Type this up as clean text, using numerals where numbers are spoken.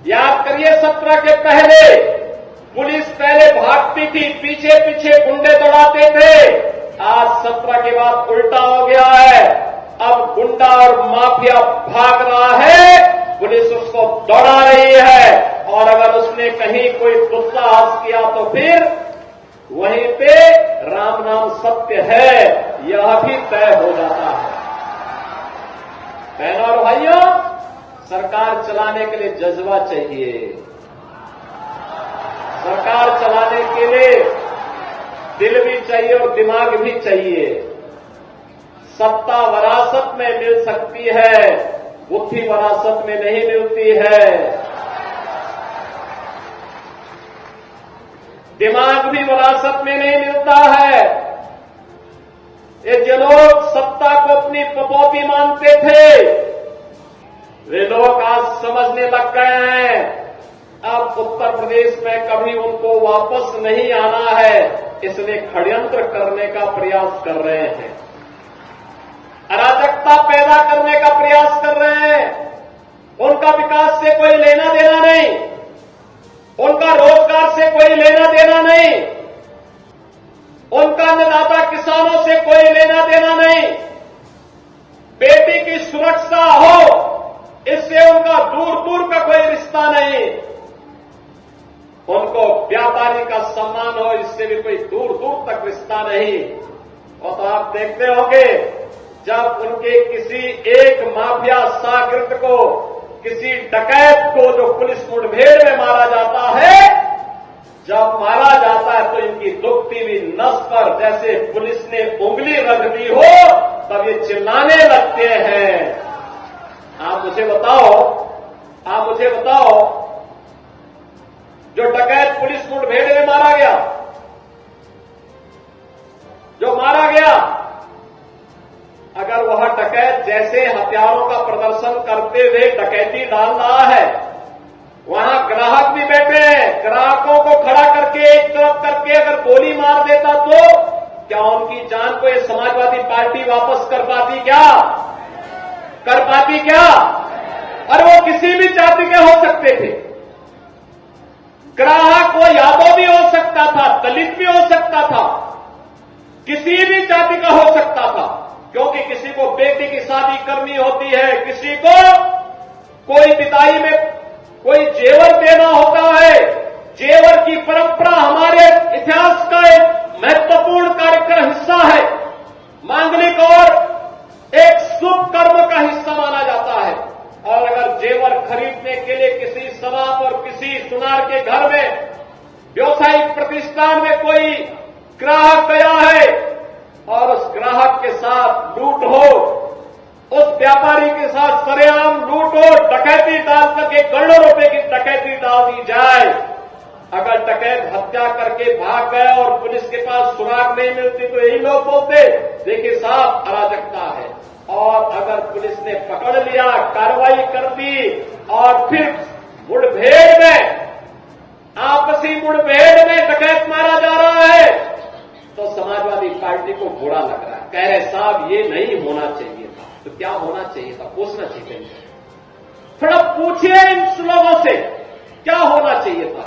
याद करिए 17 के पहले पुलिस पहले भागती थी, पीछे पीछे गुंडे दौड़ाते थे। आज 17 के बाद उल्टा हो गया है। अब गुंडा और माफिया भाग रहा है, पुलिस उसको दौड़ा रही है, और अगर उसने कहीं कोई दुस्साहस किया तो फिर वहीं पे राम नाम सत्य है, यह भी तय हो जाता है। बहनों और भाइयों, सरकार चलाने के लिए जज्बा चाहिए। सरकार चलाने के लिए दिल भी चाहिए और दिमाग भी चाहिए। सत्ता विरासत में मिल सकती है, बुद्धि विरासत में नहीं मिलती है। दिमाग भी विरासत में नहीं मिलता है। ये जो लोग सत्ता को अपनी पपौती मानते थे, वे लोग आज समझने लग गए हैं अब उत्तर प्रदेश में कभी उनको वापस नहीं आना है, इसलिए षड्यंत्र करने का प्रयास कर रहे हैं, अराजकता पैदा करने का प्रयास कर रहे हैं। उनका विकास से कोई लेना देना नहीं, उनका रोजगार से कोई लेना देना नहीं, उनका अन्नदाता किसानों से कोई लेना देना नहीं। बेटी की सुरक्षा हो, इससे उनका दूर दूर का कोई रिश्ता नहीं। उनको व्यापारी का सम्मान हो, इससे भी कोई दूर दूर तक रिश्ता नहीं। और तो आप देखते होंगे जब उनके किसी एक माफिया शागिर्द को, किसी डकैत को जो पुलिस मुठभेड़ में मारा जाता है, जब मारा जाता है तो इनकी दुखती हुई नस पर जैसे पुलिस ने उंगली रख दी हो, तब ये चिल्लाने लगते हैं। आप मुझे बताओ, जो डकैत पुलिस मुठभेड़ में मारा गया, जो मारा गया, अगर वह डकैत जैसे हथियारों का प्रदर्शन करते हुए डकैती डाल रहा है, वहां ग्राहक भी बैठे हैं, ग्राहकों को खड़ा करके एक तरफ करके अगर गोली मार देता तो क्या उनकी जान को ये समाजवादी पार्टी वापस कर पाती क्या? और वो किसी भी जाति के हो सकते थे। ग्राहक वो यादव भी हो सकता था, दलित भी हो सकता था, किसी भी जाति का हो सकता था, क्योंकि किसी को बेटी की शादी करनी होती है, किसी को कोई विदाई में कोई जेवर देना होता है। जेवर की परंपरा हमारे इतिहास का एक महत्वपूर्ण कार्यक्रम हिस्सा है, मांगलिक और एक शुभ कर्म का हिस्सा माना जाता है। और अगर जेवर खरीदने के लिए किसी शराब और किसी सुनार के घर में व्यावसायिक प्रतिष्ठान में कोई ग्राहक गया है और उस ग्राहक के साथ लूट हो, उस व्यापारी के साथ सरेआम लूट हो, डकैती डाल करके करोड़ों रुपए की डकैती डाल दी जाए, अगर डकैत हत्या करके भाग गए और पुलिस के पास सुराग नहीं मिलती तो यही लोग बोलते देखिए साहब अराजकता है। और अगर पुलिस ने पकड़ लिया, कार्रवाई कर दी और फिर मुठभेड़ में, आपसी मुठभेड़ में डकैत मारा जा रहा है, तो समाजवादी पार्टी को बुरा लग रहा है, कह रहे साहब ये नहीं होना चाहिए था। तो क्या होना चाहिए था? पूछना चाहिए। थोड़ा पूछिए इन लोगों से क्या होना चाहिए था।